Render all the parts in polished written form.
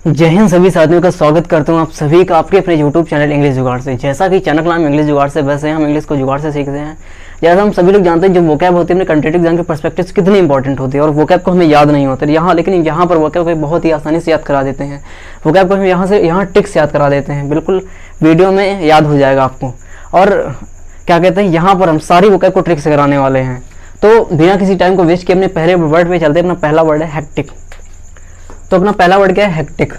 जय हिंद सभी साथियों का स्वागत करता हूं आप सभी का आपके अपने YouTube चैनल इंग्लिश जुगाड़ से। जैसा कि चैनल का नाम इंग्लिश जुगाड़ से, वैसे हम इंग्लिश को जुगाड़ से सीखते हैं। जैसा हम सभी लोग जानते हैं जो वोकैब होती है अपने कॉम्पिटिटिव एग्जाम के पर्सपेक्टिव से कितनी इंपॉर्टेंट होती है और वोकैब को हमें याद नहीं होता है लेकिन यहाँ पर वोकैब को बहुत ही आसानी से याद करा देते हैं। वोकैब को हम यहाँ ट्रिक्स याद करा देते हैं, बिल्कुल वीडियो में याद हो जाएगा आपको। और क्या कहते हैं, यहाँ पर हम सारी वोकैब को ट्रिक्स कराने वाले हैं। तो बिना किसी टाइम को वेस्ट किए अपने पहले वर्ड पे चलते हैं। अपना पहला वर्ड है हेक्टिक। तो अपना पहला वर्ड क्या है? हेक्टिक।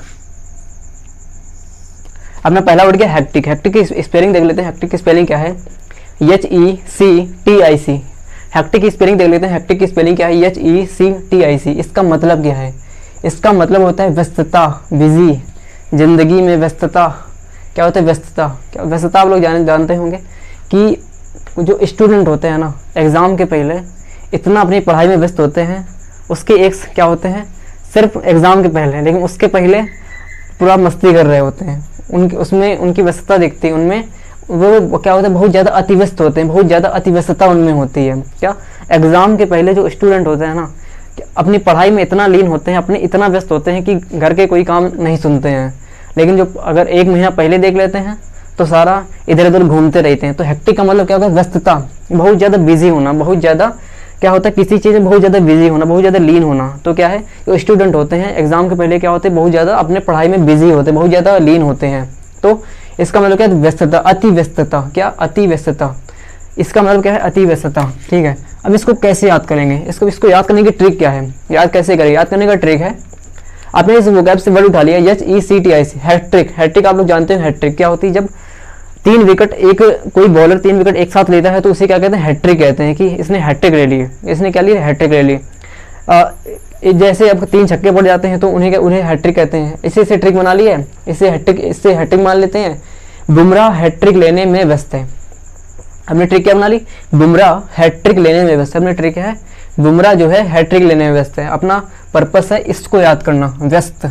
अपना पहला वर्ड क्या है? हेक्टिक। हेक्टिक की स्पेलिंग देख लेते हैं। हेक्टिक की स्पेलिंग क्या है? HECTIC। हेक्टिक की स्पेलिंग देख लेते हैं। हेक्टिक की स्पेलिंग क्या है? HECTIC। इसका मतलब क्या है? इसका मतलब होता है व्यस्तता, बिजी, जिंदगी में व्यस्तता। क्या होता है? व्यस्तता। क्या व्यस्तता आप लोग जानते होंगे कि जो स्टूडेंट होते हैं ना, एग्ज़ाम के पहले इतना अपनी पढ़ाई में व्यस्त होते हैं। उसके एक्स क्या होते हैं? सिर्फ एग्ज़ाम के पहले, लेकिन उसके पहले पूरा मस्ती कर रहे होते हैं। उसमें उनकी व्यस्तता दिखती है, उनमें वो क्या होता है? बहुत ज़्यादा अतिव्यस्त होते हैं, बहुत ज़्यादा अतिव्यस्तता उनमें होती है। क्या एग्ज़ाम के पहले जो स्टूडेंट होते हैं ना, अपनी पढ़ाई में इतना लीन होते हैं, अपने इतना व्यस्त होते हैं कि घर के कोई काम नहीं सुनते हैं। लेकिन जो अगर एक महीना पहले देख लेते हैं तो सारा इधर उधर घूमते रहते हैं। तो हेक्टिक का मतलब क्या होता है? व्यस्तता, बहुत ज़्यादा बिजी होना, बहुत ज़्यादा क्या होता है? किसी चीज़ में बहुत ज़्यादा बिजी होना, बहुत ज़्यादा लीन होना। तो क्या है, जो स्टूडेंट होते हैं एग्जाम के पहले क्या होते हैं? बहुत ज़्यादा अपने पढ़ाई में बिजी होते हैं, बहुत ज़्यादा लीन होते हैं। तो इसका मतलब क्या है? व्यस्तता, अति व्यस्तता। क्या? अति व्यस्तता। इसका मतलब क्या है? अति व्यस्तता। ठीक है, अब इसको कैसे याद करेंगे? इसको याद करने की ट्रिक क्या है? याद कैसे करेंगे? याद करने का ट्रिक है, आपने इस वोकैब से वर्ड उठा लिया HECTIC, हैट्रिक। हैट्रिक आप लोग जानते हैं हैट्रिक क्या होती है? जब 3 विकेट कोई बॉलर 3 विकेट एक साथ लेता है तो उसे क्या कहते हैं? हैट्रिक कहते हैं कि इसने हैट्रिक ले ली। इसने क्या लिया? हैट्रिक ले ली। जैसे अब 3 छक्के पड़ जाते हैं तो उन्हें हैट्रिक कहते हैं। इससे ट्रिक बना लिया है, इससे हैट्रिक मान लेते हैं। बुमराह हैट्रिक लेने में व्यस्त है। हमने ट्रिक क्या बना ली? बुमराह हैट्रिक लेने में व्यस्त है। हमने ट्रिक है, बुमराह जो है हैट्रिक लेने में व्यस्त है। अपना पर्पस है इसको याद करना, व्यस्त,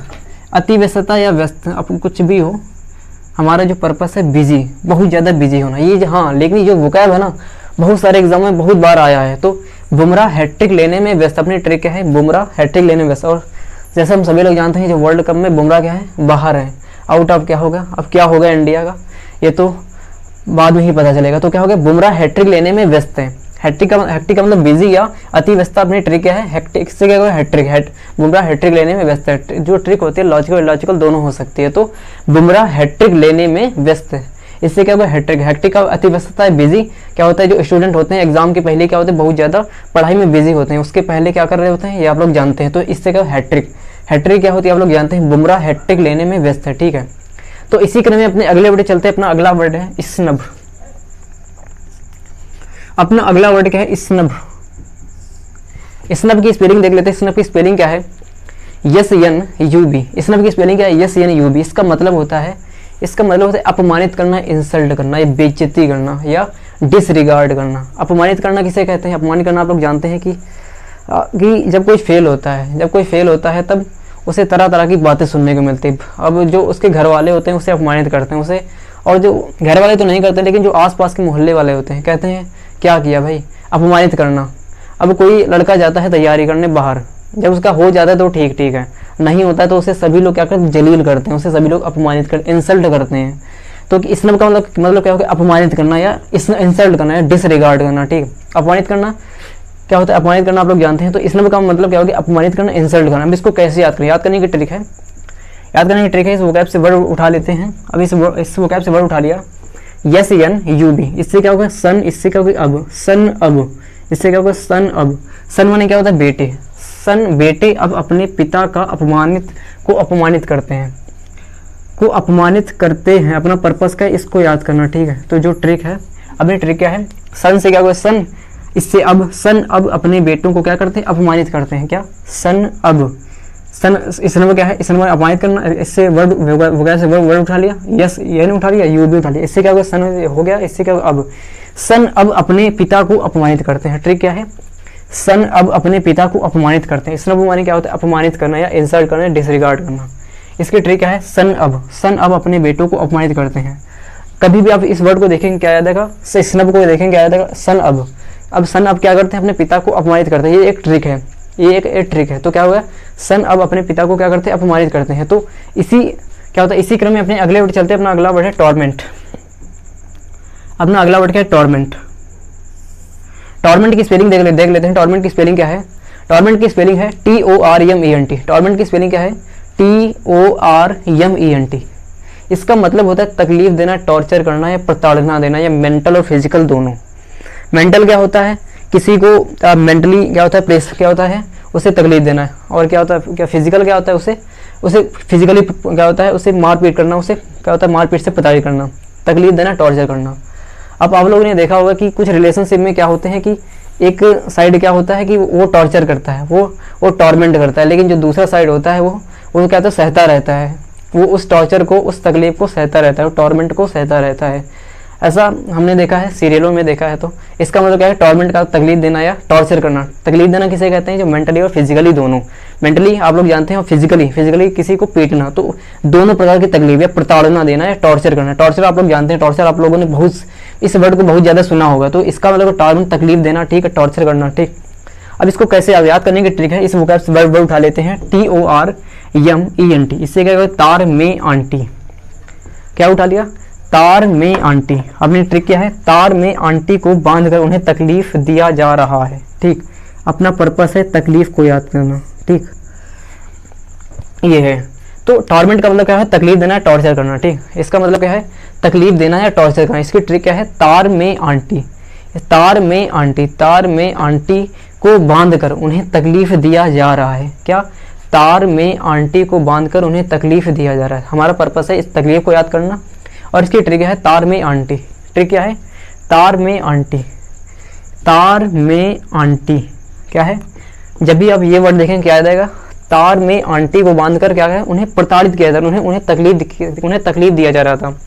अति व्यस्तता या व्यस्त, अब कुछ भी हो, हमारा जो पर्पस है बिजी, बहुत ज़्यादा बिजी होना। ये हाँ, लेकिन ये जो वोकैब है ना, बहुत सारे एग्जाम में बहुत बार आया है। तो बुमराह हैट्रिक लेने में व्यस्त, अपनी ट्रिक क्या है? बुमराह हैट्रिक लेने में व्यस्त। और जैसे हम सभी लोग जानते हैं जो वर्ल्ड कप में बुमराह क्या है? बाहर है, आउट ऑफ। क्या होगा? अब क्या होगा इंडिया का, ये तो बाद में ही पता चलेगा। तो क्या होगा? बुमराह हैट्रिक लेने में व्यस्त है। हैट्रिक का मतलब बिजी या अति व्यस्तता। अपनी ट्रिक क्या है? हैट्रिक से क्या होगा? हैट्रिक। बुमराह हैट्रिक लेने में व्यस्त है। जो ट्रिक होती है लॉजिकल दोनों हो सकती है। तो बुमराह हैट्रिक लेने में व्यस्त है, इससे क्या होगा? हैट्रिक। हैट्रिक का अति व्यस्तता है, बिजी। क्या होता है? जो स्टूडेंट होते हैं एग्जाम के पहले क्या होते हैं? बहुत ज़्यादा पढ़ाई में बिजी होते हैं, उसके पहले क्या कर रहे होते हैं? ये आप लोग जानते हैं। तो इससे क्या? हैट्रिक। हैट्रिक क्या होती है? आप लोग जानते हैं, बुमराह हैट्रिक लेने में व्यस्त है। ठीक है, तो इसी क्रम में अपने अगले वर्ड चलते हैं। अपना अगला वर्ड है स्नब। अपना अगला वर्ड क्या है? स्नब। स्नब की स्पेलिंग देख लेते हैं। स्नब की स्पेलिंग क्या है? SNUB। स्नब की स्पेलिंग क्या है? SNUB। इसका मतलब होता है अपमानित करना, इंसल्ट करना या बेइज्जती करना या डिसरिगार्ड करना। अपमानित करना किसे कहते हैं? अपमानित करना आप लोग जानते हैं कि जब कोई फेल होता है तब उसे तरह तरह की बातें सुनने को मिलती है। अब जो उसके घर वाले होते हैं उसे अपमानित करते हैं उसे, और जो घर वाले तो नहीं करते लेकिन जो आसपास के मोहल्ले वाले होते हैं कहते हैं क्या किया भाई? अपमानित करना। अब कोई लड़का जाता है तैयारी करने बाहर, जब उसका हो जाता है तो ठीक है, नहीं होता है तो उसे सभी लोग क्या करते हैं? जलील करते हैं, उसे सभी लोग अपमानित करते, इंसल्ट करते हैं। तो स्नब का मतलब क्या होगा? अपमानित करना या इंसल्ट करना या डिसरिगार्ड करना। ठीक, अपमानित करना क्या होता है? अपमानित करना आप लोग जानते हैं। तो स्नब का मतलब क्या होगा? अपमानित करना, इंसल्ट करना। अब इसको कैसे याद करें? याद करने की ट्रिक है, इस वोकैब से वर्ड उठा लेते हैं। अब इस वोकैब से वर्ड उठा लिया, SNUB। इससे क्या होगा? सन। इससे क्या होगा? अब। सन अब। इससे क्या होगा? सन अब। सन माने क्या होता है? बेटे। सन बेटे अब अपने पिता का अपमानित करते हैं। अपना पर्पस का इसको याद करना। ठीक है, तो जो ट्रिक है, अपनी ट्रिक क्या है? सन से क्या होगा? सन। इससे अब। सन अब अपने बेटों को क्या करते हैं? अपमानित करते हैं। क्या? सन अब। सन इसमें क्या है? इसमें अपमानित करना। इससे वर्ड वगैरह से वर्ड उठा लिया, ये नहीं उठा लिया, UB उठा लिया। इससे क्या होगा? सन हो गया। इससे क्या होगा? अब। सन अब अपने पिता को अपमानित करते हैं। ट्रिक क्या है? सन अब अपने पिता को अपमानित करते हैं। स्नब माने क्या होता है? अपमानित करना या इंसल्ट करना, डिसरिगार्ड करना। इसकी ट्रिक क्या है? सन अब अपने बेटों को अपमानित करते हैं। कभी भी आप इस वर्ड को देखेंगे क्या याद आएगा? स्नब को देखेंगे क्या याद आएगा? सन अब। अब सन अब क्या करते हैं? अपने पिता को अपमानित करते हैं। ये एक ट्रिक है। ये एक ट्रिक है। तो क्या हुआ, सन अब अपने पिता को क्या करते हैं, अपमानित करते हैं। तो इसी क्या होता है, इसी क्रम में अपने अगले वर्ड चलते हैं। अपना अगला वर्ड है टॉर्मेंट। अपना अगला वर्ड क्या है, टॉर्मेंट। टॉर्मेंट की स्पेलिंग देख लेते हैं। टॉर्मेंट की स्पेलिंग क्या है, टॉर्मेंट की स्पेलिंग है TORMENT। टॉर्मेंट की स्पेलिंग क्या है, TORMENT। इसका मतलब होता है तकलीफ देना, टॉर्चर करना या प्रताड़ना देना, या मेंटल और फिजिकल दोनों। मेंटल क्या होता है, किसी को मेंटली क्या होता है, प्रेस क्या होता है, उसे तकलीफ देना है। और क्या होता है, क्या फिजिकल क्या होता है, उसे फिजिकली क्या होता है, उसे मारपीट करना, उसे क्या होता है, मारपीट से प्रताड़ित करना, तकलीफ देना, टॉर्चर करना। अब आप लोगों ने देखा होगा कि कुछ रिलेशनशिप में क्या होते हैं कि एक साइड क्या होता है कि वो टॉर्चर करता है, वो टॉर्मेंट करता है, लेकिन जो दूसरा साइड होता है वो क्या होता है, सहता रहता है। वो उस टॉर्चर को, उस तकलीफ को सहता रहता है, वो टॉर्मेंट को सहता रहता है। ऐसा हमने देखा है, सीरियलों में देखा है। तो इसका मतलब क्या है, टॉर्मेंट का तकलीफ देना या टॉर्चर करना। तकलीफ देना किसे कहते हैं, जो मेंटली और फिजिकली दोनों। मेंटली आप लोग जानते हैं, और फिजिकली किसी को पीटना। तो दोनों प्रकार की तकलीफ या प्रताड़ना देना या टॉर्चर करना। टॉर्चर आप लोग जानते हैं, टॉर्चर आप लोगों ने बहुत इस वर्ड को बहुत ज़्यादा सुना होगा। तो इसका मतलब टॉर्मेंट तकलीफ देना, ठीक है, टॉर्चर करना, ठीक। अब इसको कैसे याद करने की ट्रिक है, इस वोकैब से वर्ड उठा लेते हैं, TORMENT। इससे क्या होगा, तार में आंटी। क्या उठा लिया, तार में आंटी। अपनी ट्रिक क्या है, तार में आंटी को बांधकर उन्हें तकलीफ दिया जा रहा है, ठीक। अपना पर्पस है तकलीफ को याद करना, ठीक, ये है। तो टॉर्मेंट का मतलब क्या है, तकलीफ देना, टॉर्चर करना, ठीक। इसका मतलब क्या है, तकलीफ देना या टॉर्चर करना। इसकी ट्रिक क्या है, तार में आंटी। तार में आंटी, तार में आंटी को बांधकर उन्हें तकलीफ दिया जा रहा है। क्या, तार में आंटी को बांधकर उन्हें तकलीफ दिया जा रहा है। हमारा पर्पस है इस तकलीफ को याद करना। और इसकी ट्रिक है तार में आंटी। ट्रिक क्या है, तार में आंटी। तार में आंटी क्या है, जब भी आप ये वर्ड देखें क्या याद आएगा, तार में आंटी को बांधकर क्या है, उन्हें प्रताड़ित किया जा रहा, उन्हें तकलीफ दिया जा रहा था।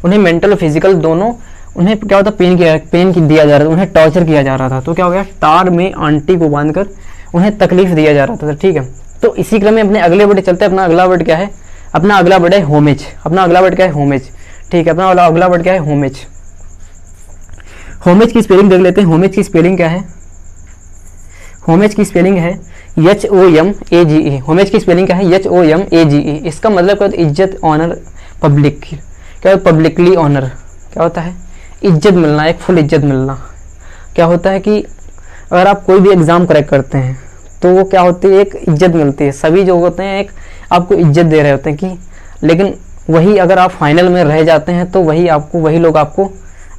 उन्हें मेंटल और फिजिकल दोनों, उन्हें क्या होता, पेन दिया जा रहा था, उन्हें टॉर्चर किया जा रहा था। तो क्या हो गया, तार में आंटी को बांधकर उन्हें तकलीफ दिया जा रहा था, ठीक है। तो इसी क्रम में अपने अगले वर्ड चलते हैं। अपना अगला वर्ड क्या है, अपना अगला वर्ड है होमेज। अपना अगला वर्ड क्या है, होमेज, ठीक है। अपना अगला वर्ड क्या है, होमेज। होमेज की स्पेलिंग देख लेते हैं। होमेज की स्पेलिंग क्या है, होमेज की स्पेलिंग है HOMAGE। होमेज की स्पेलिंग क्या है, HOMAGE। इसका मतलब क्या होता है, इज्जत, ऑनर, पब्लिक। क्या होता है, पब्लिकली ऑनर। क्या होता है, इज्जत मिलना, एक फुल इज्जत मिलना। क्या होता है कि अगर आप कोई भी एग्ज़ाम क्रैक करते हैं तो वो क्या होती है, एक इज्जत मिलती है। सभी जो होते हैं एक आपको इज्जत दे रहे होते हैं कि, लेकिन वही अगर आप फाइनल में रह जाते हैं तो वही लोग आपको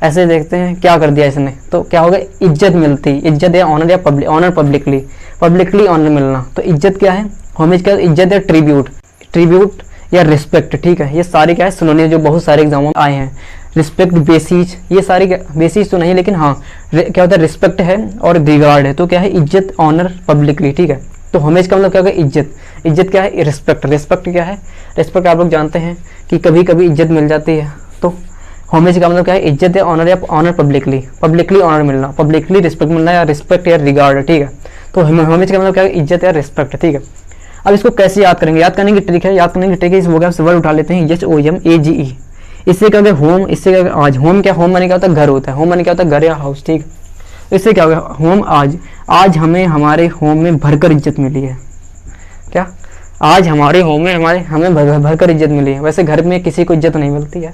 ऐसे देखते हैं, क्या कर दिया इसने। तो क्या होगा, इज्जत मिलती, इज्जत या ऑनर, या ऑनर पब्लिकली ऑनर मिलना। तो इज्जत क्या है, होमेज क्या, इज्जत या ट्रिब्यूट या रिस्पेक्ट, ठीक है। ये सारे क्या है, सिनोनिम जो बहुत सारे एग्जामों में आए हैं। रिस्पेक्ट, बेसिज, ये सारे बेसिज तो नहीं, लेकिन हाँ क्या होता है, रिस्पेक्ट है और रिगार्ड है। तो क्या है, इज्जत, ऑनर, पब्लिकली, ठीक है। तो होमेज का मतलब क्या होगा, इज्जत। इज्जत क्या है, रिस्पेक्ट। रिस्पेक्ट क्या है, रिस्पेक्ट आप लोग जानते हैं कि कभी कभी इज्जत मिल जाती है। तो होमेज का मतलब क्या है, इज्जत या ऑनर पब्लिकली ऑनर मिलना, पब्लिकली रिस्पेक्ट मिलना, या रिस्पेक्ट या रिगार्ड, ठीक है। तो होमेज का मतलब क्या है, इज्जत या रिस्पेक्ट, ठीक है। अब इसको कैसे याद करेंगे, याद करने की ट्रिक है, याद करने की ट्रिक है, इस वोकैब से वर्ड उठा लेते हैं, HOMAGE। इससे क्या होगा, होम, इससे क्या होगा, आज। होम क्या, होम माने क्या होता है, घर होता है। होम माने क्या होता है, घर या हाउस, ठीक। इससे क्या होगा, होम आज हमें हमारे होम में भरकर इज्जत मिली है। क्या, आज हमारे होम में हमें भरकर इज्जत मिली है। वैसे घर में किसी को इज्जत नहीं मिलती है,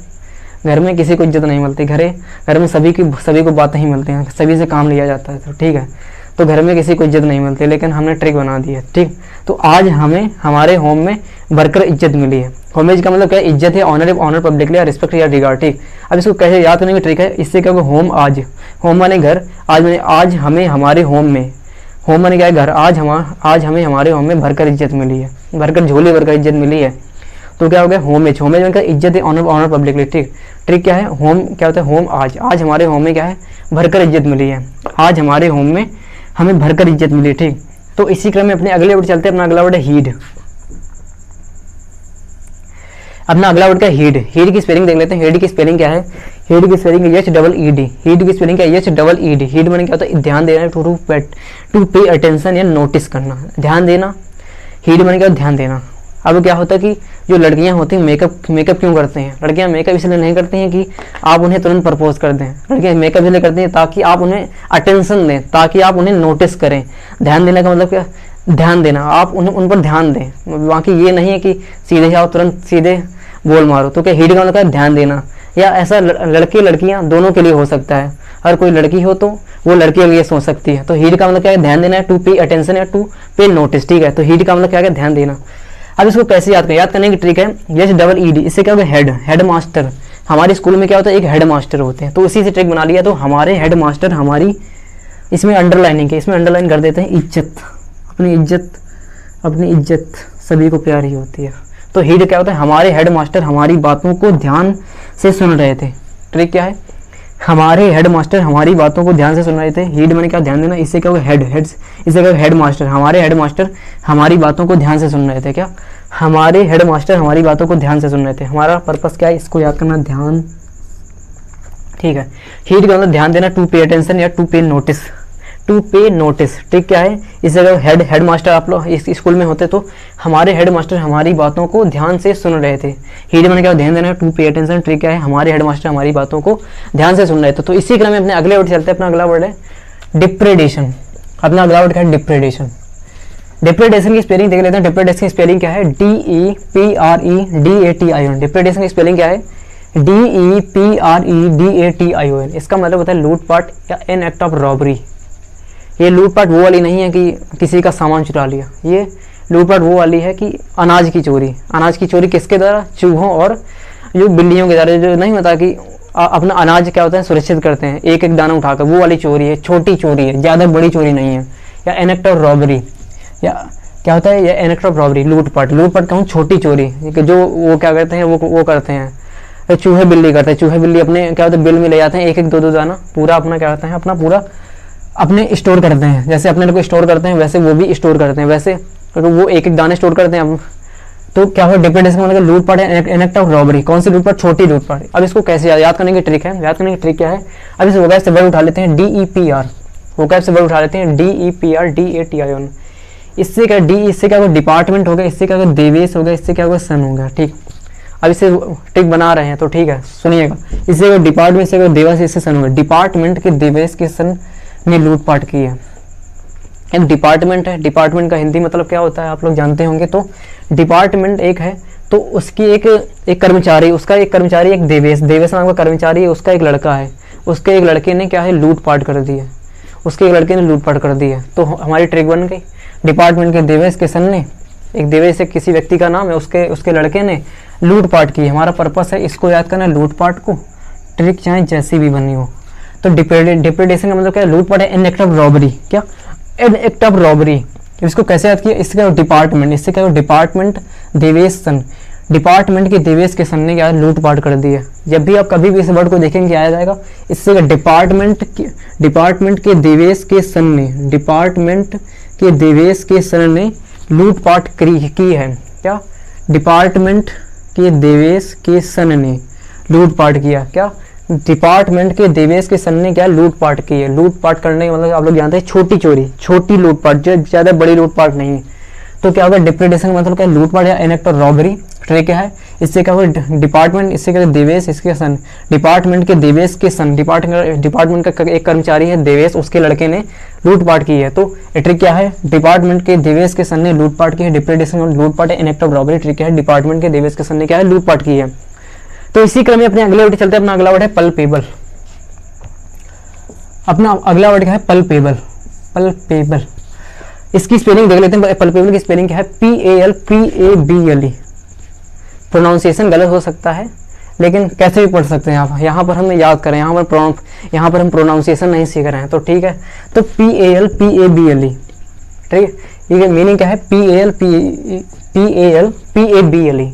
घर में किसी को इज्जत नहीं मिलती। घर में सभी को बातें ही मिलती हैं, सभी से काम लिया जाता है, तो ठीक है। तो घर में किसी को इज्जत नहीं मिलती, लेकिन हमने ट्रिक बना दी है, ठीक। तो आज हमें हमारे होम में भरकर इज्जत मिली है। होमेज का मतलब क्या है, इज्जत है, ऑनर पब्लिकली, या रिस्पेक्ट या रिगार्ड, ठीक। अब इसको कैसे याद करने की ट्रिक है, इससे क्या होगा, होम आज, होम माने घर, आज हमें हमारे होम में, होम माने क्या है, घर, आज हमें हमारे होम में भरकर इज्जत मिली है, भरकर झोली भरकर इज्जत मिली है। तो क्या हो गया, होमेज मतलब इज्जत है, ऑनर पब्लिकली, ठीक। ट्रिक क्या है, होम क्या होता है, होम आज हमारे होम में क्या है, भरकर इज्जत मिली है। आज हमारे होम में हमें भरकर इज्जत मिली, ठीक। तो इसी क्रम में अपने अगले वर्ड चलते हैं। अपना अगला वर्ड है हीड। अपना अगला वर्ड क्या है, हीड। हीड की स्पेलिंग देख लेते हैं। हीड की स्पेलिंग क्या है, हीड की स्पेलिंग है HEED। हीड की स्पेलिंग क्या है, HEED। हीड माने क्या होता है, ध्यान देना, टू पे अटेंशन या नोटिस करना, ध्यान देना। हीड माने क्या, ध्यान देना। अब क्या होता है कि जो लड़कियां होती हैं मेकअप क्यों करते हैं, लड़कियां मेकअप इसलिए नहीं करती हैं कि आप उन्हें तुरंत प्रपोज कर दें। लड़कियां मेकअप इसलिए करती हैं ताकि आप उन्हें अटेंशन दें, ताकि आप उन्हें नोटिस करें। ध्यान देने का मतलब क्या, ध्यान देना, आप उन पर ध्यान दें। बाकी ये नहीं है कि सीधे जाओ तुरंत सीधे बोल मारो। तो क्या हीड का मतलब है ध्यान देना, या ऐसा लड़के लड़कियां दोनों के लिए हो सकता है। हर कोई लड़की हो तो वो लड़के के लिए सोच सकती है। तो हीड का मतलब क्या है, ध्यान देना है, टू पे अटेंशन या टू पे नोटिस, ठीक है। तो हीड का मतलब क्या है, ध्यान देना। अब इसको कैसे याद करें, याद करने की ट्रिक है HEED, इससे क्या होगा, हेड मास्टर। हमारे स्कूल में क्या होता है, एक हेड मास्टर होते हैं, तो उसी से ट्रिक बना लिया। तो हमारे हेड मास्टर हमारी, इसमें अंडरलाइनिंग है, इसमें अंडरलाइन कर देते हैं इज्जत, अपनी इज्जत सभी को प्यारी होती है। तो हीड क्या होता है, हमारे हेड मास्टर हमारी बातों को ध्यान से सुन रहे थे। ट्रिक क्या है, हमारे हेड मास्टर हमारी बातों को ध्यान से सुन रहे थे। हीड मैंने क्या, ध्यान देना। इससे क्या होगा, इससे क्या, हेड मास्टर, हमारे हेड मास्टर हमारी बातों को ध्यान से सुन रहे थे। क्या, हमारे हेड मास्टर हमारी बातों को ध्यान से सुन रहे थे। हमारा पर्पस क्या है, इसको याद करना, ध्यान, ठीक है। हीड का मतलब ध्यान देना, टू पे अटेंशन या टू पे नोटिस, टू पे नोटिस। ठीक क्या है, इससे अगर हेड मास्टर आप लोग इस स्कूल में होते तो हमारे हेड मास्टर हमारी बातों को ध्यान से सुन रहे थे। हीड मैंने क्या, ध्यान देना है, टू पे अटेंशन। ट्रिक क्या है, हमारे हेड मास्टर हमारी बातों को ध्यान से सुन रहे थे। तो इसी क्रम में अपने अगले वर्ड चलते हैं। अपना अगला वर्ड है डिप्रेडेशन। अपना अगला वर्ड क्या है, डिप्रेडेशन। डिप्रेडेशन की स्पेलिंग देख लेते हैं। डिप्रेडेशन की स्पेलिंग क्या है, DEPREDATION। डिप्रेडेशन की स्पेलिंग क्या है, DEPREDATION। इसका मतलब होता है लूटपाट या एन एक्ट ऑफ रॉबरी। ये लूटपाट वो वाली नहीं है कि किसी का सामान चुरा लिया, ये लूटपाट वो वाली है कि अनाज की चोरी। अनाज की चोरी किसके द्वारा, चूहों और जो बिल्लियों के द्वारा। जो नहीं होता कि अपना अनाज क्या होता है सुरक्षित करते हैं एक एक दाना उठाकर, वो वाली चोरी है, छोटी चोरी है, ज़्यादा बड़ी चोरी नहीं है। या एन एक्ट ऑफ रॉबरी, या क्या होता है, या एन एक्ट ऑफ रॉबरी, लूटपाट। लूटपाट कहूँ छोटी चोरी, जो वो क्या करते हैं, वो करते हैं, चूहे बिल्ली करते हैं। चूहे बिल्ली अपने क्या होता है, बिल में ले जाते हैं एक एक दो दाना, पूरा अपना क्या होता है, अपना पूरा अपने स्टोर करते हैं। जैसे अपने को स्टोर करते हैं वैसे वो भी स्टोर करते हैं, वैसे वो एक एक दाने स्टोर करते हैं। तो क्या होगा, डिप्रेडेशन का मतलब लूटपाट है, एन एक्ट ऑफ रॉबरी। कौन सी लूटपाट, छोटी लूटपाट। अब इसको कैसे याद करने की ट्रिक है, याद करने की ट्रिक क्या है, अब इस वोकैब से वर्ड उठा लेते हैं DEPR। वोकैब से वर्ड उठा लेते हैं DEPRDATION। इससे क्या, इससे क्या होगा, डिपार्टमेंट हो गया, इससे क्या होगा, देवेश हो गया, इससे क्या होगा, सन हो गया। ठीक, अब इसे ट्रिक बना रहे हैं तो ठीक है सुनिएगा। इससे डिपार्टमेंट से देवेश, इससे सन हो गया। डिपार्टमेंट के देवेश के सन ने लूटपाट की है। एक डिपार्टमेंट है, डिपार्टमेंट का हिंदी मतलब क्या होता है आप लोग जानते होंगे। तो डिपार्टमेंट एक है, तो उसकी एक कर्मचारी, उसका एक कर्मचारी, एक देवेश नाम का कर्मचारी है, उसका एक लड़का है, उसके एक लड़के ने क्या है, लूटपाट कर दी है, उसके एक लड़के ने लूटपाट कर दी है। तो हमारी ट्रिक बन गई, डिपार्टमेंट के देवेश के सन ने, एक देवेश एक किसी व्यक्ति का नाम है, उसके लड़के ने लूटपाट की। हमारा पर्पस है इसको याद करना, लूटपाट को, ट्रिक चाहे जैसी भी बनी हो। तो डिप्रेडेशन का मतलब क्या है, लूटपाट है, एन एक्ट ऑफ रॉबरी। क्या, एन एक्ट ऑफ रॉबरी। इसको कैसे याद किया, इससे क्या, डिपार्टमेंट, इससे क्या, डिपार्टमेंट देवेश सन, डिपार्टमेंट के देवेश के सन ने क्या लूटपाट कर दी है। जब भी आप कभी भी इस वर्ड को देखेंगे आया जाएगा, इससे डिपार्टमेंट के देवेश के सन ने, डिपार्टमेंट के देवेश के सन ने लूटपाट की है। क्या, डिपार्टमेंट के देवेश के सन ने लूटपाट किया। क्या, डिपार्टमेंट के देवेश के सन ने क्या, लूटपाट की है। लूटपाट करने का मतलब आप लोग जानते हैं छोटी चोरी, छोटी लूटपाट, जो ज़्यादा बड़ी लूटपाट नहीं है। तो क्या होगा, डिप्रेडेशन का मतलब क्या, लूटपाट या an act of robbery. Trick क्या है, इससे क्या होगा, डिपार्टमेंट, इससे क्या, देवेश, इसके सन, डिपार्टमेंट के देवेश के सन, डिपार्टमेंट का एक कर्मचारी है देवेश, उसके लड़के ने लूटपाट की है। तो ट्रिक क्या है, डिपार्टमेंट के देवेश के सन ने लूटपाट की है। डिप्रेडेशन और लूटपाट है, an act of robbery. Trick क्या है, डिपार्टमेंट के देवेश के सन ने क्या है, लूटपाट की है। तो इसी क्रम में अपने अगले वर्ड चलते हैं। अपना अगला वर्ड है पल्पेबल। अपना अगला वर्ड क्या है, पल्पेबल। पल्पेबल, इसकी स्पेलिंग देख लेते हैं। पल्पेबल की स्पेलिंग क्या है, PALPABLE। प्रोनाउंसिएशन गलत हो सकता है, लेकिन कैसे भी पढ़ सकते हैं आप। यहाँ पर हम याद करें, यहाँ पर हम प्रोनाउंसिएशन नहीं सीख रहे हैं, तो ठीक है। तो PALPABLE, ठीक है। ये मीनिंग क्या है, PALPABLE।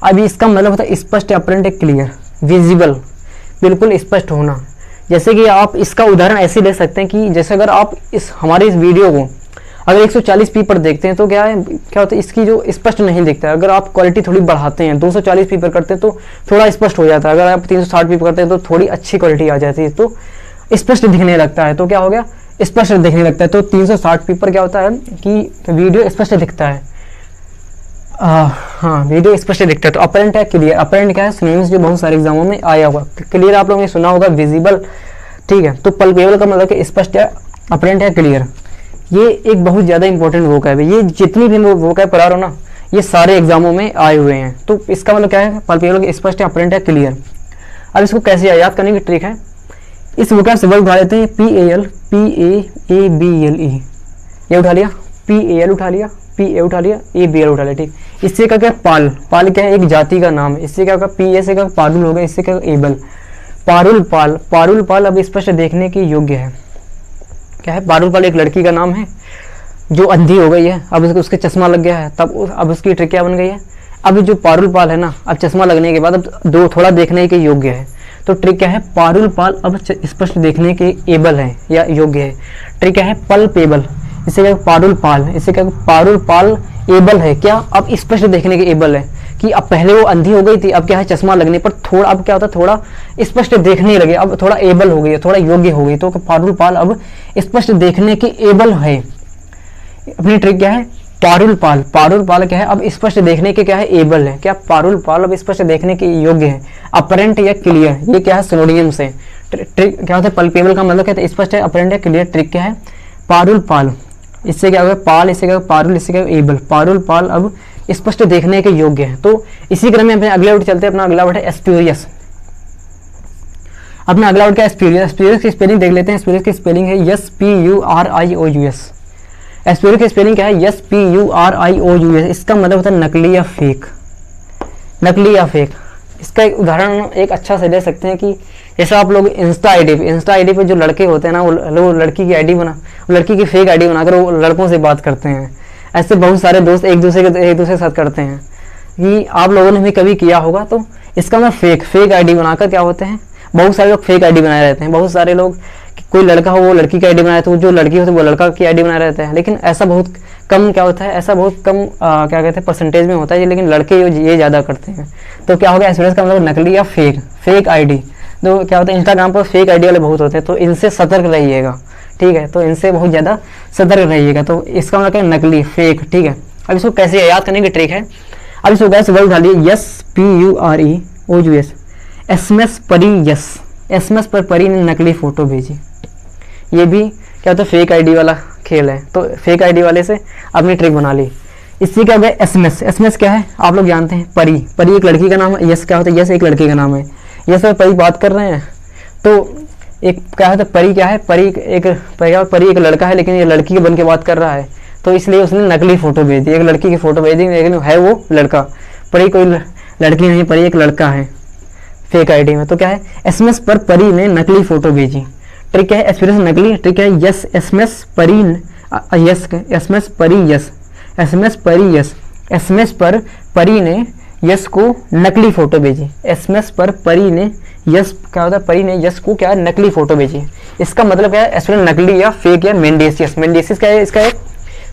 अब इसका मतलब होता है स्पष्ट, अपरेंट, क्लियर, विजिबल, बिल्कुल स्पष्ट होना। जैसे कि आप इसका उदाहरण ऐसे ले सकते हैं कि जैसे अगर आप हमारे इस वीडियो को अगर 140p पर देखते हैं तो क्या होता है, इसकी जो स्पष्ट नहीं दिखता है। अगर आप क्वालिटी थोड़ी बढ़ाते हैं, 240p पर करते हैं तो थोड़ा स्पष्ट हो जाता है। अगर आप 360p पर करते हैं तो थोड़ी अच्छी क्वालिटी आ जाती है, तो स्पष्ट दिखने लगता है। तो क्या हो गया, स्पष्ट दिखने लगता है। तो 360p पर क्या होता है कि वीडियो स्पष्ट दिखता है। हाँ, वीडियो स्पष्ट दिखता है। तो अपरेंट है, क्लियर। अपरेंट क्या है, सिनोनिम्स जो बहुत सारे एग्जामों में आया हुआ। क्लियर आप लोगों ने सुना होगा, विजिबल, ठीक है। तो पल्पेबल का मतलब कि स्पष्ट है, अपरेंट है, क्लियर। ये एक बहुत ज़्यादा इंपॉर्टेंट वोकैब है। ये जितनी भी वोकैब पढ़ा रहा हो ना, ये सारे एग्जामों में आए हुए हैं। तो इसका मतलब क्या है, पल्पेबल स्पष्ट है, अपरेंट है, क्लियर। अब इसको कैसे याद करने की ट्रिक है, इस वोकैब से वर्ड उठा लेते हैं, PAL, ये उठा लिया, PAL उठा लिया, PA उठा लिया, ABL उठा लिया, ठीक। इससे क्या क्या, पाल, पाल क्या है, एक जाति का नाम है। इससे क्या होगा, PA से क्या पारुल होगा, इससे क्या एबल, पारुल पाल, पारुल पाल अब स्पष्ट देखने की योग्य है। क्या है, पारुल पाल एक लड़की का नाम है जो अंधी हो गई है, अब उसके चश्मा लग गया है, तब अब उसकी ट्रिक क्या बन गई है, अब जो पारुल पाल है ना, अब चश्मा लगने के बाद अब थोड़ा देखने के योग्य है। तो ट्रिक क्या है, पारुल पाल अब स्पष्ट देखने के एबल है या योग्य है। ट्रिक क्या है, पल्पेबल, इससे क्या पारुल पाल, इससे क्या पारुल पाल एबल है, क्या अब स्पष्ट देखने के एबल है, कि अब पहले वो अंधी हो गई थी, अब क्या है चश्मा लगने पर थोड़ा, अब क्या होता है, थोड़ा स्पष्ट देखने लगे, अब थोड़ा एबल हो गई है, थोड़ा योग्य हो गई। तो पारुल पाल अब स्पष्ट देखने के एबल है। अपनी ट्रिक क्या है, पारुल पाल, पारुल पाल क्या है, अब स्पष्ट देखने के क्या है, एबल है। क्या पारुल पाल अब स्पष्ट देखने के योग्य है। अपरेंट या क्लियर, ये क्या है, सिनोनिम्स है। ट्रिक क्या होता है, पल्पेबल का मतलब क्या है, स्पष्ट है, अपरेंट है, क्लियर। ट्रिक क्या है, पारुल पाल, इससे क्या होगा, पाल, इससे क्या, पारुल, इससे क्या, एबल। पारुल पाल अब स्पष्ट देखने के योग्य है। तो इसी क्रम में अपने अगले वर्ड चलते हैं। अपना अगला वर्ड है स्प्यूरियस। अपना अगला वर्ड क्या है, स्प्यूरियस। स्प्यूरियस की स्पेलिंग देख लेते हैं। स्प्यूरियस की स्पेलिंग है SPURIOUS। स्प्यूरियस की स्पेलिंग क्या है, SPURIOUS। इसका मतलब होता है नकली या फेक, नकली या फेक। इसका एक उदाहरण एक अच्छा से ले सकते हैं कि जैसा आप लोग इंस्टा आईडी पे जो लड़के होते हैं ना, वो लड़की की आईडी लड़की की फेक आईडी बनाकर वो लड़कों से बात करते हैं। ऐसे बहुत सारे दोस्त एक दूसरे के साथ करते हैं, कि आप लोगों ने भी कभी किया होगा। तो इसका मतलब फेक आईडी बनाकर क्या होते हैं, बहुत सारे लोग फेक आईडी बनाए रहते हैं। बहुत सारे लोग, कोई लड़का हो वो लड़की की आईडी बनाए, तो जो लड़की होती है वो लड़का की आईडी बनाए रहते हैं। लेकिन ऐसा बहुत कम क्या होता है, ऐसा बहुत कम क्या कहते हैं परसेंटेज में होता है, लेकिन लड़के ये ज़्यादा करते हैं। तो क्या होगा, एक्सपीरियंस का मतलब नकली या फेक आईडी। तो क्या होता है, इंस्टाग्राम पर फेक आईडी वाले बहुत होते हैं, तो इनसे सतर्क रहिएगा, ठीक है। तो इनसे बहुत ज़्यादा सतर्क रहिएगा। तो इसका मतलब नकली, फेक, ठीक है। अब इसको कैसे याद करने की ट्रिक है, अब इसको कैसे वर्ड उठा लिए, SPURIOUS, SMS परी, यस, SMS पर परी ने नकली फोटो भेजी। ये भी क्या होता है, फेक आईडी वाला खेल है। तो फेक आईडी वाले से आपने ट्रिक बना ली। इससे क्या हो गया, SMS क्या है, आप लोग जानते हैं, परी एक लड़की का नाम है। यस क्या होता है, यस एक लड़के का नाम है। यस और परी बात कर रहे हैं, तो एक क्या होता है, परी क्या है, परी एक लड़का है, लेकिन ये लड़की के बन के बात कर रहा है, तो इसलिए उसने नकली फोटो भेज दी, एक लड़की की फोटो भेज दी, लेकिन है वो लड़का। परी कोई लड़की नहीं, परी एक लड़का है फेक आईडी में। तो क्या है, SMS पर परी ने नकली फोटो भेजी। ट्रिक क्या है, एक्सपीरियंस नकली। ट्रिक है, यस SMS परी, यस SMS परी, यस SMS परी, यस SMS पर परी ने यस को नकली फोटो भेजी। SMS पर परी ने यस, क्या होता है, परी ने यस को क्या है, नकली फोटो भेजी। इसका मतलब क्या है, एक्सपीरियंस नकली या फेक या मेंडेसियस। मेंडेसियस क्या है, इसका एक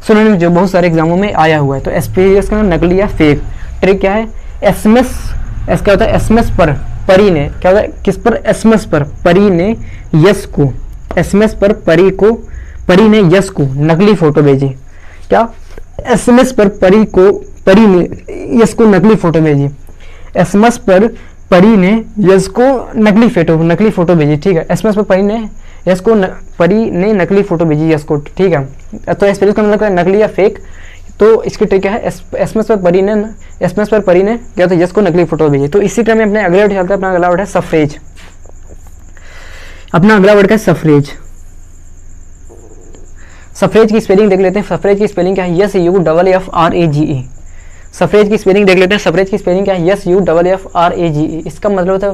सुनने जो बहुत सारे एग्जामों में आया हुआ है। तो एक्सपीरियंस का नकली या फेक। ट्रिक क्या है, SMS क्या होता है, SMS पर परी ने, क्या होता है, किस पर, SMS पर परी ने यस को, SMS पर परी ने यस को नकली फोटो भेजी। क्या, SMS पर परी ने यस को नकली फोटो भेजी। SMS पर परी ने यस को नकली फोटो भेजी, ठीक है। SMS पर परी ने यस को परी ने नकली फोटो भेजी यस को, ठीक है। तो एक्सपीरियंस का मतलब नकली या फेक। तो इसकी ट्रिक क्या है, SMS पर परी ने क्या होता है, यस को नकली फोटो भेजी। तो इसी क्रम में अपने अगले वर्ड चलता है। अपना अगला वर्ड है सफरेज। अपना अगला वर्ड है सफरेज। सफरेज की स्पेलिंग देख लेते हैं। सफरेज की स्पेलिंग क्या है, SUFFRAGE। सफरेज की स्पेलिंग देख लेते हैं। सफरेज की स्पेलिंग क्या है, SUFFRAGE। इसका मतलब होता है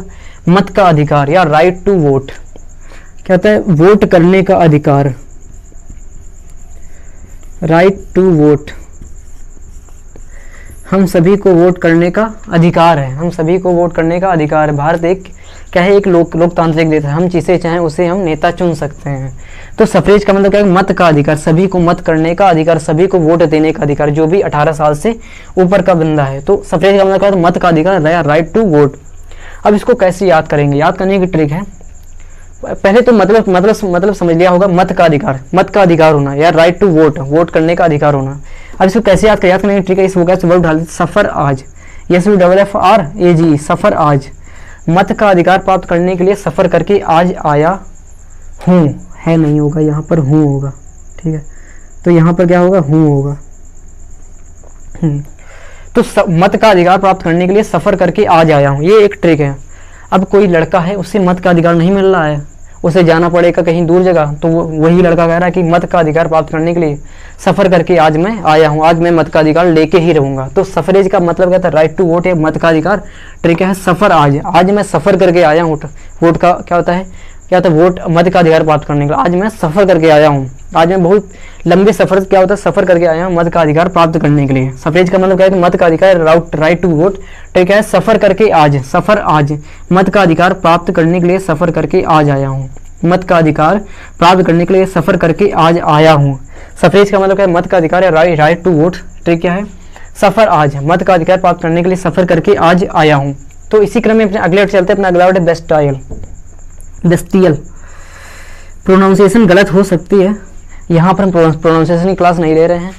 मत का अधिकार या राइट टू वोट। क्या होता है, वोट करने का अधिकार, राइट टू वोट। हम सभी को वोट करने का अधिकार है, हम सभी को वोट करने का अधिकार है। भारत एक क्या है, एक लोकतांत्रिक देश है, हम जिसे चाहें उसे हम नेता चुन सकते हैं। तो सफरेज का मतलब क्या है, मत का अधिकार, सभी को मत करने का अधिकार, सभी को वोट देने का अधिकार, जो भी 18 साल से ऊपर का बंदा है। तो सफरेज का मतलब क्या है, मत का अधिकार, राइट टू वोट। अब इसको कैसे याद करेंगे, याद करने की ट्रिक है, पहले तो मतलब समझ लिया होगा, मत का अधिकार होना या राइट टू वोट करने का अधिकार होना। अब इसको कैसे याद करने की ट्रिक है, इस वर्ड डाल सफर आज, SUFFRAGE, सफर आज। मत का अधिकार प्राप्त करने के लिए सफर करके आज आया हूँ, है नहीं होगा, यहाँ पर हूँ होगा, ठीक है। तो यहाँ पर क्या होगा, हूँ होगा। तो मत का अधिकार प्राप्त करने के लिए सफ़र करके आज आया हूँ, ये एक ट्रिक है। अब कोई लड़का है, उससे मत का अधिकार नहीं मिल रहा है, उसे जाना पड़ेगा कहीं दूर जगह, तो वही लड़का कह रहा है कि मत का अधिकार प्राप्त करने के लिए सफ़र करके आज मैं आया हूँ, आज मैं मत का अधिकार लेके ही रहूँगा। तो सफरेज का मतलब क्या था, राइट टू वोट, या मत का अधिकार। ट्रिक है सफ़र, आज मैं सफ़र करके आया हूँ। वोट का क्या होता है, वोट मत का अधिकार प्राप्त करने के लिए आज मैं सफ़र करके आया हूँ, आज मैं बहुत लंबे सफ़र, क्या होता है, सफ़र करके आया हूँ मत का अधिकार प्राप्त करने के लिए। सफरेज का मतलब क्या है कि मत का अधिकार, राइट टू वोट। ठीक है, सफ़र करके आज, सफ़र आज, मत का अधिकार प्राप्त करने के लिए सफ़र करके आज आया हूँ, मत का अधिकार प्राप्त करने के लिए सफ़र करके आज आया हूँ। सफरेज का मतलब क्या है, मत का अधिकार है, राइट टू वोट। ट्रिक क्या है, सफ़र आज, मत का अधिकार प्राप्त करने के लिए सफ़र करके आज आया हूँ। तो इसी क्रम में अपने अगले वर्ड चलते हैं। अपना अगला वर्ड है बेस्टाइल। बेस्टियल प्रोनाउंसिएशन गलत हो सकती है, यहाँ पर हम प्रोनाउंसिएशन की क्लास नहीं ले रहे हैं,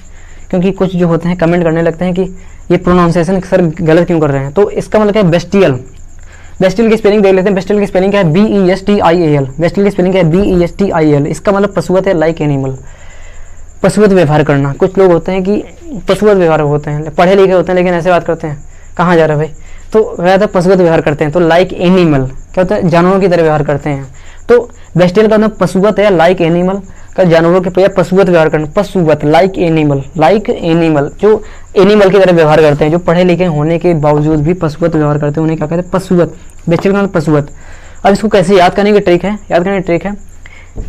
क्योंकि कुछ जो होते हैं कमेंट करने लगते हैं कि ये प्रोनाउंसिएशन सर गलत क्यों कर रहे हैं। तो इसका मतलब क्या है, बेस्टियल। बेस्टियल की स्पेलिंग देख लेते हैं। बेस्टियल की स्पेलिंग क्या है, BESTIAL। बेस्टियल की स्पेलिंग क्या है, BESTIAL। इसका मतलब पशुवत है, लाइक एनिमल, पशुवत व्यवहार करना। कुछ लोग होते हैं कि पशुवत व्यवहार होते हैं, पढ़े लिखे होते हैं लेकिन ऐसे बात करते हैं, कहाँ जा रहा है भाई, तो वह पशुवत व्यवहार करते हैं। तो लाइक एनिमल क्या होता है, जानवरों की तरह व्यवहार करते हैं। तो बेस्टियल का मतलब पशुवत है, लाइक एनिमल का जानवरों के पशुवत व्यवहार करना, पशुवत, लाइक एनिमल, लाइक एनिमल, जो एनिमल की तरह व्यवहार करते हैं, जो पढ़े लिखे होने के बावजूद भी पशुवत व्यवहार करते हैं, उन्हें क्या कहते हैं, पशुवत। बेस्टियल का मतलब पशुवत। अब इसको कैसे याद करने की ट्रिक है, याद करने की ट्रिक है,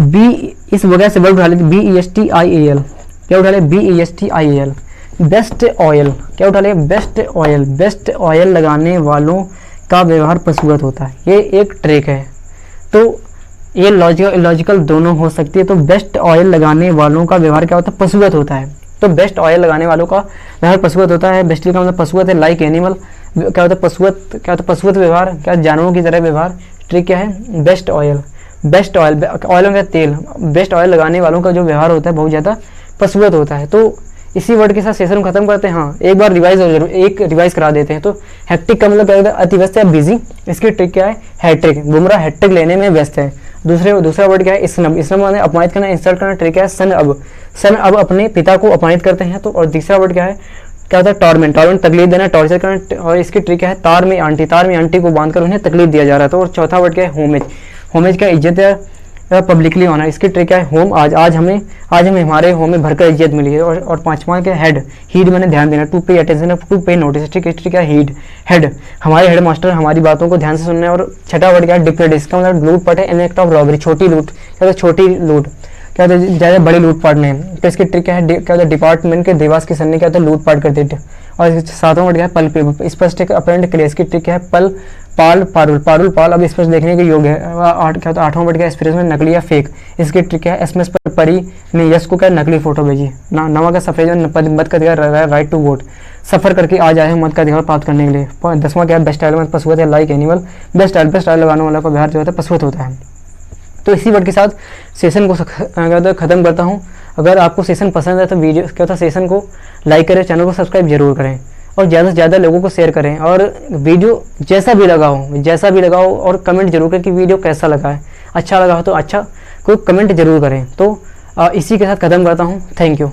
बी इस वगैरह से वर्ड उठा लेते, BESTIAL, क्या उठा ले, BESTIAL। बेस्ट ऑयल, क्या उठा ले, बेस्ट ऑयल। बेस्ट ऑयल लगाने वालों का व्यवहार पशुवत होता है, ये एक ट्रिक है। तो ये लॉजिकल दोनों हो सकती है। तो बेस्ट ऑयल लगाने वालों का व्यवहार क्या होता है, पशुवत होता है। तो बेस्ट ऑयल लगाने वालों का व्यवहार पशुवत होता है। बेस्टियल का मतलब पशुवत है, लाइक एनिमल, क्या होता है, पशुवत, क्या होता है, पशुवत व्यवहार, क्या जानवरों की तरह व्यवहार। ट्रिक क्या है, best oil. Best oil, oil का तेल, बेस्ट ऑयल लगाने वालों का जो व्यवहार होता है बहुत ज़्यादा पशुवत होता है। तो इसी वर्ड के साथ सेशन खत्म करते हैं। हाँ, एक बार रिवाइज करा देते हैं। तो हेक्टिक का मतलब क्या होता है, अति व्यस्त या बिजी। इसकी ट्रिक क्या है, हैट्रिक, बुमराह हैट्रिक लेने में व्यस्त है। दूसरा वर्ड क्या है, स्नब। स्नब माने अपमानित करना, इंसल्ट करना। ट्रिक क्या है, सन अब अपने पिता को अपमानित करते हैं। तो और तीसरा वर्ड क्या है, क्या होता है, टॉर्मेंट। टॉर्मेंट तकलीफ देना, टॉर्चर करना। और इसकी ट्रिक क्या है, तार में आंटी को बांधकर उन्हें तकलीफ दिया जा रहा था। और चौथा वर्ड क्या है, होमेज। होमेज क्या, इज्जत या पब्लिकली होना। इसकी ट्रिक क्या है, होम। आज हमें हमारे होम में भरकर इज्जत मिली है। और पांचवा क्या, हेड। हीड मैंने ध्यान देना, टू पे अटेंशन, टू पे नोटिस। ठीक है, क्या, हेड। हमारे हेड मास्टर हमारी बातों को ध्यान से सुनने। और छठा वर्ड क्या है, डिप्रेड। इसका मतलब लूटपाट है, एन एक्ट ऑफ रॉबरी, छोटी लूट। क्या होता है, छोटी लूट, क्या होता है, ज़्यादा बड़ी लूटपाट नहीं। तो इसकी ट्रिक क्या है, क्या होता है, डिपार्टमेंट के देवास के सन्नी क्या होता है, लूटपाट करते थे। और सातवां वर्ड क्या है, पल पे, स्पष्ट अपरेंट क्लियर। इसकी ट्रिक क्या है, पल पाल पारुल पाल अब स्पष्ट देखने के योग्य है। क्या होता है, आठवां वर्ड क्या है, एक्सपीरियंस में नकली या फेक। इसकी ट्रिक क्या है, SMS पर परी ने यश को क्या नकली फोटो भेजी। नवा का सफेद मत का अधिकार, राइट टू वोट। सफर करके आज आए हैं मत का अधिकार प्राप्त करने के लिए। 10वां क्या है, बेस्ट ऑयल पशुवत है, लाइक एनिमल। बेस्ट ऑयल लगाने वाला का व्यवहार जो होता है पशुवत होता है। तो इसी वर्ड के साथ सेशन को ख़त्म करता हूँ। अगर आपको सेशन पसंद है तो वीडियो क्या होता है, सेशन को लाइक करें, चैनल को सब्सक्राइब जरूर करें और ज़्यादा से ज़्यादा लोगों को शेयर करें। और वीडियो जैसा भी लगा हो और कमेंट जरूर करें कि वीडियो कैसा लगा है। अच्छा लगा हो तो अच्छा कोई कमेंट जरूर करें। तो इसी के साथ ख़त्म करता हूँ। Thank you.